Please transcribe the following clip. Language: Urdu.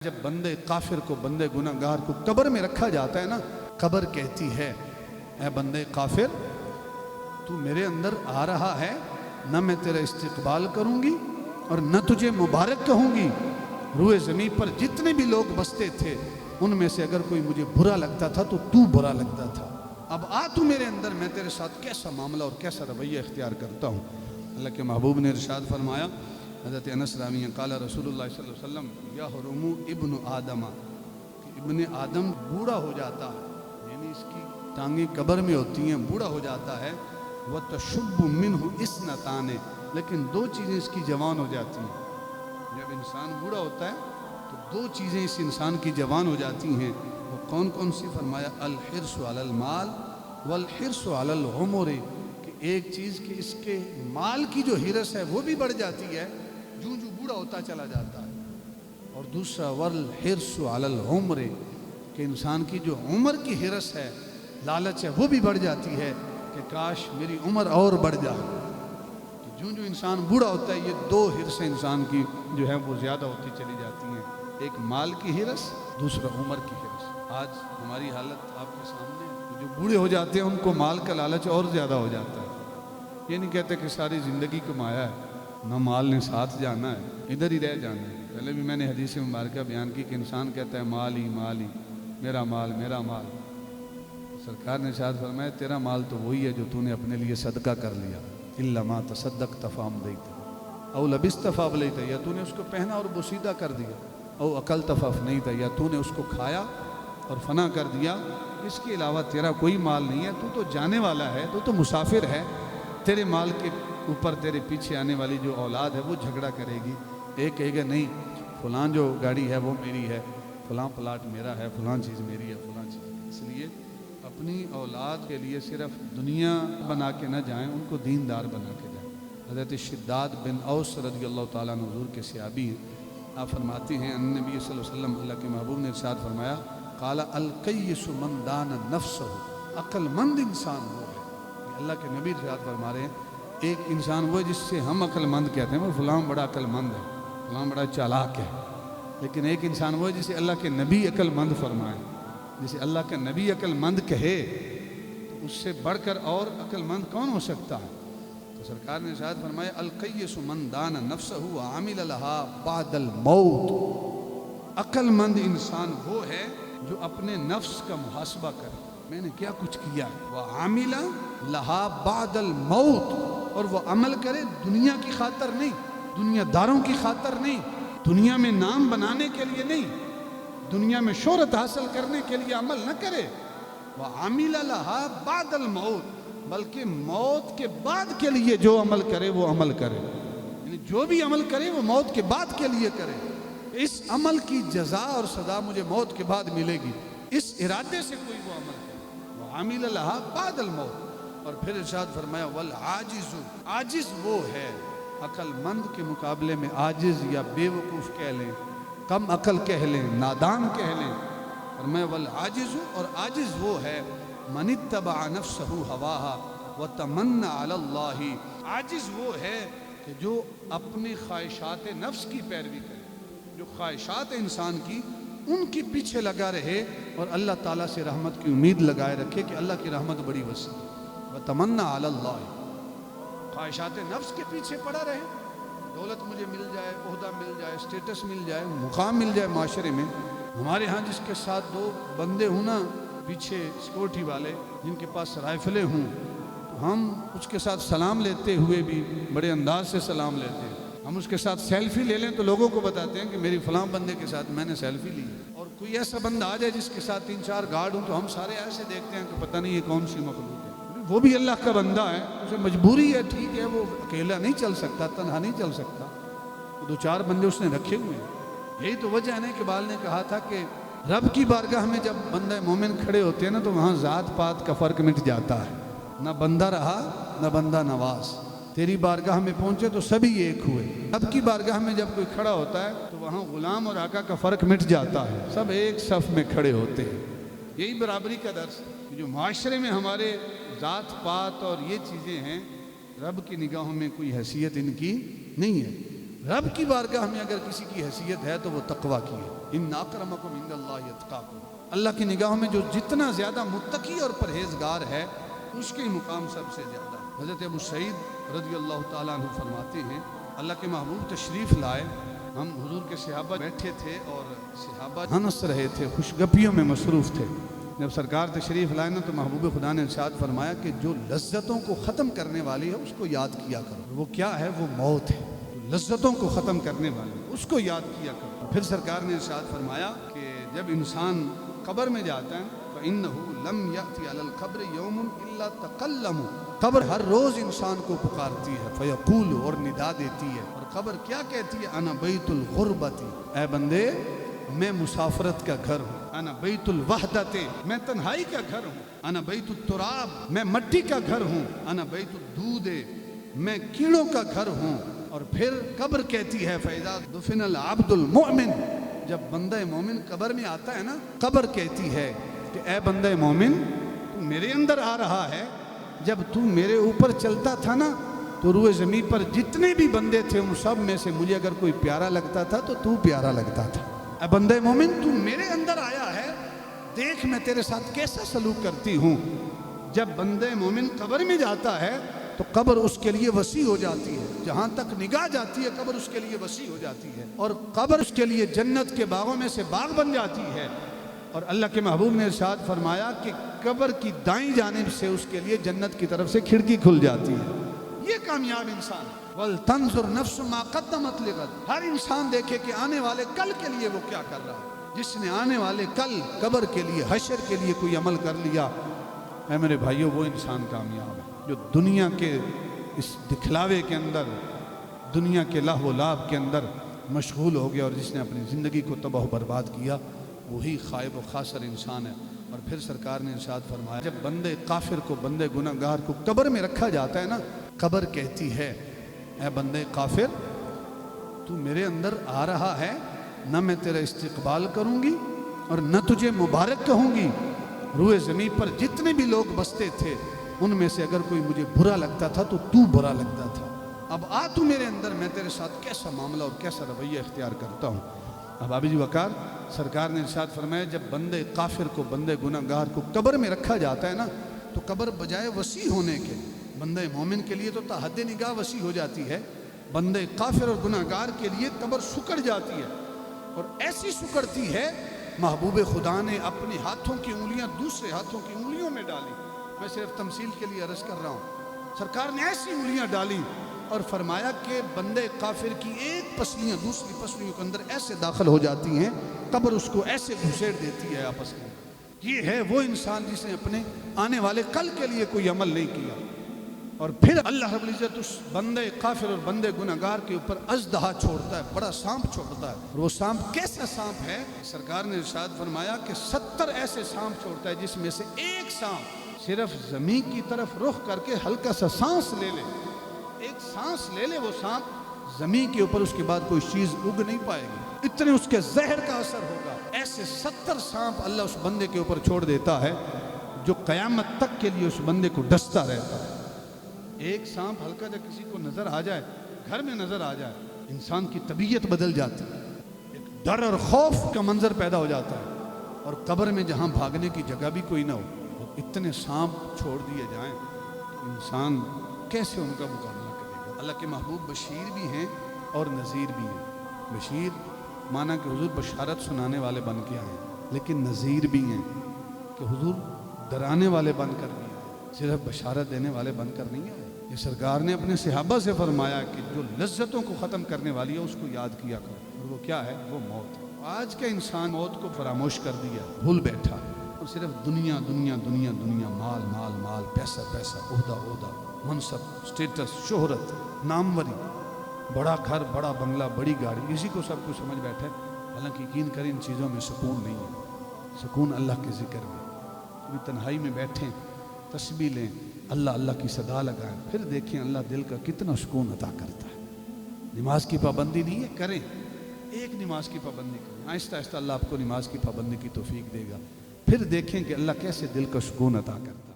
جب بندے کافر کو، بندے گناہگار کو قبر میں رکھا جاتا ہے نا، قبر کہتی ہے اے بندے کافر، تو میرے اندر آ رہا ہے، نہ میں تیرا استقبال کروں گی اور نہ تجھے مبارک کہوں گی۔ روئے زمین پر جتنے بھی لوگ بستے تھے ان میں سے اگر کوئی مجھے برا لگتا تھا تو برا لگتا تھا۔ اب آ تو میرے اندر، میں تیرے ساتھ کیسا معاملہ اور کیسا رویہ اختیار کرتا ہوں۔ اللہ کے محبوب نے ارشاد فرمایا، حضرت انس راوی ہیں، قال رسول اللہ صلی اللہ علیہ وسلم یحرم ابن آدم، کہ ابن آدم بوڑھا ہو جاتا ہے، یعنی اس کی ٹانگیں قبر میں ہوتی ہیں، بوڑھا ہو جاتا ہے، وتشب منہ اثنتان، لیکن دو چیزیں اس کی جوان ہو جاتی ہیں۔ جب انسان بوڑھا ہوتا ہے تو دو چیزیں اس انسان کی جوان ہو جاتی ہیں، وہ کون کون سی؟ فرمایا الحرص علی المال والحرص علی العمر، کہ ایک چیز کہ اس کے مال کی جو حرص ہے وہ بھی بڑھ جاتی ہے جو بوڑھا ہوتا چلا جاتا ہے، اور دوسرا والحرص علی العمر، کہ انسان کی جو عمر کی حرص ہے، لالچ ہے، وہ بھی بڑھ جاتی ہے کہ کاش میری عمر اور بڑھ جائے۔ جو انسان بوڑھا ہوتا ہے یہ دو حرصیں انسان کی جو ہے وہ زیادہ ہوتی چلی جاتی ہیں، ایک مال کی حرص، دوسرا عمر کی حرص۔ آج ہماری حالت آپ کے سامنے ہے، جو بوڑھے ہو جاتے ہیں ان کو مال کا لالچ اور زیادہ ہو جاتا ہے۔ یہ نہیں کہتے کہ ساری زندگی کمایا ہے، نہ مال نے ساتھ جانا ہے، ادھر ہی رہ جانا ہے۔ پہلے بھی میں نے حدیث مبارکہ بیان کی کہ انسان کہتا ہے مال ہی مال ہی، میرا مال میرا مال۔ سرکار نے ارشاد فرمایا تیرا مال تو وہی ہے جو تو نے اپنے لیے صدقہ کر لیا، الا ما تصدقت فامضیت او لبست فابلیت، یا تو نے اس کو پہنا اور بوسیدہ کر دیا، او اکلت فافنیت، یا تو نے اس کو کھایا اور فنا کر دیا، اس کے علاوہ تیرا کوئی مال نہیں ہے، تو جانے والا ہے، تو مسافر ہے۔ تیرے مال کے اوپر تیرے پیچھے آنے والی جو اولاد ہے وہ جھگڑا کرے گی، ایک کہے گا نہیں فلاں جو گاڑی ہے وہ میری ہے، فلاں پلاٹ میرا ہے، فلاں چیز میری ہے، فلاں چیز۔ اس لیے اپنی اولاد کے لیے صرف دنیا بنا کے نہ جائیں، ان کو دیندار بنا کے جائیں۔ حضرت شداد بن اوس رضی اللہ تعالیٰ عنہ حضور کے صحابی ہیں، آپ فرماتے ہیں ان نبی صلی اللہ علیہ وسلم، اللہ کے محبوب نے ارشاد فرمایا، قال القیس من دان نفسہ، عقل مند انسان وہ ہے۔ اللہ کے نبی ارشاد فرما رہے ہیں ایک انسان وہ ہے جس سے ہم عقل مند کہتے ہیں، وہ فلاں بڑا عقل مند ہے، فلاں بڑا چالاک ہے، لیکن ایک انسان وہ ہے جسے اللہ کے نبی عقل مند فرمائے، جسے اللہ کا نبی عقل مند کہے، تو اس سے بڑھ کر اور عقل مند کون ہو سکتا ہے؟ تو سرکار نے ارشاد فرمایا القیس من دان نفسہ وعمل لها بعد الموت، عقل مند انسان وہ ہے جو اپنے نفس کا محاسبہ کرے، میں نے کیا کچھ کیا ہے، وعمل لها بعد الموت، اور وہ عمل کرے دنیا کی خاطر نہیں، دنیا داروں کی خاطر نہیں، دنیا میں نام بنانے کے لیے نہیں، دنیا میں شہرت حاصل کرنے کے لیے عمل نہ کرے، وَعَمِلَ لَهَا بَعْدَ الْمَوْتِ، بلکہ موت کے بعد کے لیے جو عمل کرے وہ عمل کرے، یعنی جو بھی عمل کرے وہ موت کے بعد کے لیے کرے، اس عمل کی جزا اور سزا مجھے موت کے بعد ملے گی، اس ارادے سے کوئی وہ عمل کرے، وَعَمِلَ لَهَا بَعْدَ الْمَوْتِ۔ اور پھر ارشاد فرمایا وَالْعَاجِزُ، عاجز وہ ہے، عقل مند کے مقابلے میں عاجز یا بے وقوف کہہ لیں، کم عقل کہہ لیں، نادان کہہ لیں، فرمایا والعاجز، اور عاجز وہ ہے من اتبع نفسہ ہواہا وتمنى علی اللہ، عاجز وہ ہے کہ جو اپنی خواہشات نفس کی پیروی کرے، جو خواہشات انسان کی ان کے پیچھے لگا رہے اور اللہ تعالیٰ سے رحمت کی امید لگائے رکھے کہ اللہ کی رحمت بڑی وسیع ہے، وتمنى علی اللہ، خواہشات نفس کے پیچھے پڑا رہے، دولت مجھے مل جائے، عہدہ مل جائے، اسٹیٹس مل جائے، مقام مل جائے معاشرے میں۔ ہمارے ہاں جس کے ساتھ دو بندے ہوں نا پیچھے سیکورٹی والے، جن کے پاس رائفلیں ہوں، تو ہم اس کے ساتھ سلام لیتے ہوئے بھی بڑے انداز سے سلام لیتے ہیں، ہم اس کے ساتھ سیلفی لے لیں تو لوگوں کو بتاتے ہیں کہ میری فلاں بندے کے ساتھ میں نے سیلفی لی، اور کوئی ایسا بندہ آ جائے جس کے ساتھ 3-4 گارڈ ہوں تو ہم سارے ایسے دیکھتے ہیں کہ پتہ نہیں یہ کون سی مخلوق ہے، وہ بھی اللہ کا بندہ ہے، اسے مجبوری ہے، ٹھیک ہے، وہ اکیلا نہیں چل سکتا، تنہا نہیں چل سکتا، 2-4 بندے اس نے رکھے ہوئے ہیں۔ یہی تو وجہ ہے کہ اقبال نے کہا تھا کہ رب کی بارگاہ میں جب بندہ مومن کھڑے ہوتے ہیں نا تو وہاں ذات پات کا فرق مٹ جاتا ہے، نہ بندہ رہا نہ بندہ نواز، تیری بارگاہ میں پہنچے تو سبھی ایک ہوئے، رب کی بارگاہ میں جب کوئی کھڑا ہوتا ہے تو وہاں غلام اور آقا کا فرق مٹ جاتا ہے، سب ایک صف میں کھڑے ہوتے ہیں۔ یہی برابری کا درس ہے، جو معاشرے میں ہمارے ذات پات اور یہ چیزیں ہیں، رب کی نگاہوں میں کوئی حیثیت ان کی نہیں ہے۔ رب کی بارگاہ میں اگر کسی کی حیثیت ہے تو وہ تقویٰ کی ہے۔ ان اکرمکم عند اللہ اتقاکم، اللہ کی نگاہوں میں جو جتنا زیادہ متقی اور پرہیزگار ہے اس کے مقام سب سے زیادہ ہے۔ حضرت ابو سعید رضی اللہ تعالیٰ عنہ فرماتے ہیں اللہ کے محبوب تشریف لائے، ہم حضور کے صحابہ بیٹھے تھے اور صحابہ ہنس رہے تھے، خوشگپیوں میں مصروف تھے۔ جب سرکار تشریف لائے نا تو محبوب خدا نے ارشاد فرمایا کہ جو لذتوں کو ختم کرنے والی ہے اس کو یاد کیا کرو۔ وہ کیا ہے؟ وہ موت ہے۔ لذتوں کو ختم کرنے والی اس کو یاد کیا کرو۔ پھر سرکار نے ارشاد فرمایا کہ جب انسان قبر میں جاتا ہے فَإِنَّهُ لَمْ يَأْتِ عَلَى الْقَبْرِ يَوْمٌ إِلَّا تَقَلَّمُ، قبر ہر روز انسان کو پکارتی ہے، فَيَقُولُ، اور ندا دیتی ہے، اور قبر کیا کہتی ہے؟ انا بیت الغربت، اے بندے میں مسافرت کا گھر ہوں، انا بیت الوحدت، میں تنہائی کا گھر ہوں، انا بیت التراب، میں مٹی کا گھر ہوں، انا بیت الدود، میں کیڑوں کا گھر ہوں۔ اور پھر قبر کہتی ہے فَإِذَا دُفِنَ الْعَبْدُ الْمُؤْمِنُ، جب بندہ مومن قبر میں آتا ہے نا، قبر کہتی ہے کہ اے بندہ مومن تو میرے اندر آ رہا ہے، جب تو میرے اوپر چلتا تھا نا تو روئے زمین پر جتنے بھی بندے تھے ان سب میں سے مجھے اگر کوئی پیارا لگتا تھا تو پیارا لگتا تھا۔ اے بندہ مومن تو میرے اندر آیا ہے، دیکھ میں تیرے ساتھ کیسا سلوک کرتی ہوں۔ جب بندہ مومن قبر میں جاتا ہے تو قبر اس کے لیے وسیع ہو جاتی ہے، جہاں تک نگاہ جاتی ہے قبر اس کے لیے وسیع ہو جاتی ہے، اور قبر اس کے لیے جنت کے باغوں میں سے باغ بن جاتی ہے۔ اور اللہ کے محبوب نے ارشاد فرمایا کہ قبر کی دائیں جانب سے اس کے لیے جنت کی طرف سے کھڑکی کھل جاتی ہے۔ یہ کامیاب انسان ہے۔ وَلْتَنْظُرْ نَفْسُ مَا قَدَّمَتْ لِغَدٍ، ہر انسان دیکھے کہ آنے والے کل کے لیے وہ کیا کر رہا ہے۔ جس نے آنے والے کل قبر کے لیے، حشر کے لیے کوئی عمل کر لیا، اے میرے بھائیو وہ انسان کامیاب ہے۔ جو دنیا کے اس دکھلاوے کے اندر، دنیا کے لہو و لعب کے اندر مشغول ہو گیا اور جس نے اپنی زندگی کو تباہ و برباد کیا، وہی خائب و خاسر انسان ہے۔ اور پھر سرکار نے ارشاد فرمایا جب بندے کافر کو، بندے گناہ گار کو قبر میں رکھا جاتا ہے نا، قبر کہتی ہے اے بندے کافر تو میرے اندر آ رہا ہے، نہ میں تیرا استقبال کروں گی اور نہ تجھے مبارک کہوں گی۔ روئے زمین پر جتنے بھی لوگ بستے تھے ان میں سے اگر کوئی مجھے برا لگتا تھا تو برا لگتا تھا، اب آ تو میرے اندر، میں تیرے ساتھ کیسا معاملہ اور کیسا رویہ اختیار کرتا ہوں۔ اب آبی جی وقار سرکار نے ارشاد فرمایا جب بندے کافر کو، بندے گناہ گار کو قبر میں رکھا جاتا ہے نا تو قبر بجائے وسیع ہونے کے، بندے مومن کے لیے تو تا حد نگاہ وسیع ہو جاتی ہے، بندے کافر اور گناہ گار کے لیے قبر سکڑ جاتی ہے، اور ایسی سکڑتی ہے محبوب خدا نے اپنے ہاتھوں کی انگلیاں دوسرے ہاتھوں کی انگلیوں میں ڈالی۔ میں صرف تمثیل کے لیے عرض کر رہا ہوں، سرکار نے ایسی انگلیاں ڈالی اور فرمایا کہ بندے کافر کی ایک پسلیاں دوسری پسلیوں کے اندر ایسے داخل ہو جاتی ہیں، قبر اس کو ایسے گھسیڑ دیتی ہے آپس میں۔ یہ ہے وہ انسان جس نے اپنے آنے والے کل کے لیے کوئی عمل نہیں کیا، اور پھر اللہ رب العزت اس بندے کافر اور بندے گناہ گار کے اوپر اژدہا چھوڑتا ہے، بڑا سانپ چھوڑتا ہے۔ اور وہ سانپ کیسا سانپ ہے؟ سرکار نے ارشاد فرمایا کہ 70 ایسے سانپ چھوڑتا ہے جس میں سے ایک سانپ صرف زمین کی طرف رخ کر کے ہلکا سا سانس لے لے، ایک سانس لے لے وہ سانپ، زمین کے اوپر اس کے بعد کوئی چیز اگ نہیں پائے گی، اتنے اس کے زہر کا اثر ہوگا۔ ایسے 70 سانپ اللہ اس بندے کے اوپر چھوڑ دیتا ہے جو قیامت تک کے لیے اس بندے کو ڈستا رہتا ہے۔ ایک سانپ ہلکا جب کسی کو نظر آ جائے، گھر میں نظر آ جائے، انسان کی طبیعت بدل جاتی ہے، ایک ڈر اور خوف کا منظر پیدا ہو جاتا ہے، اور قبر میں جہاں بھاگنے کی جگہ بھی کوئی نہ ہو، اتنے سانپ چھوڑ دیے جائیں تو انسان کیسے ان کا مقابلہ کرے گا؟ اللہ کے محبوب بشیر بھی ہیں اور نذیر بھی ہیں۔ بشیر مانا کہ حضور بشارت سنانے والے بن کے آئے، لیکن نذیر بھی ہیں کہ حضور ڈرانے والے بن کر بھی آئے، صرف بشارت دینے والے بن کر نہیں آئے۔ یہ سرکار نے اپنے صحابہ سے فرمایا کہ جو لذتوں کو ختم کرنے والی ہے اس کو یاد کیا کرو، اور وہ کیا ہے؟ وہ موت۔ آج کا انسان موت کو فراموش کر دیا، بھول بیٹھا، اور صرف دنیا دنیا دنیا دنیا، مال مال مال، پیسہ پیسہ، عہدہ عہدہ، منصب، سٹیٹس، شہرت، ناموری، بڑا گھر، بڑا بنگلہ، بڑی گاڑی، اسی کو سب کچھ سمجھ بیٹھے۔ حالانکہ یقین کریں ان چیزوں میں سکون نہیں ہے، سکون اللہ کے ذکر میں۔ کبھی تنہائی میں بیٹھیں، تسبیح لیں، اللہ اللہ کی صدا لگائیں، پھر دیکھیں اللہ دل کا کتنا سکون عطا کرتا ہے۔ نماز کی پابندی نہیں ہے، کریں، ایک نماز کی پابندی کریں، آہستہ آہستہ اللہ آپ کو نماز کی پابندی کی توفیق دے گا، پھر دیکھیں کہ اللہ کیسے دل کا سکون عطا کرتا ہے۔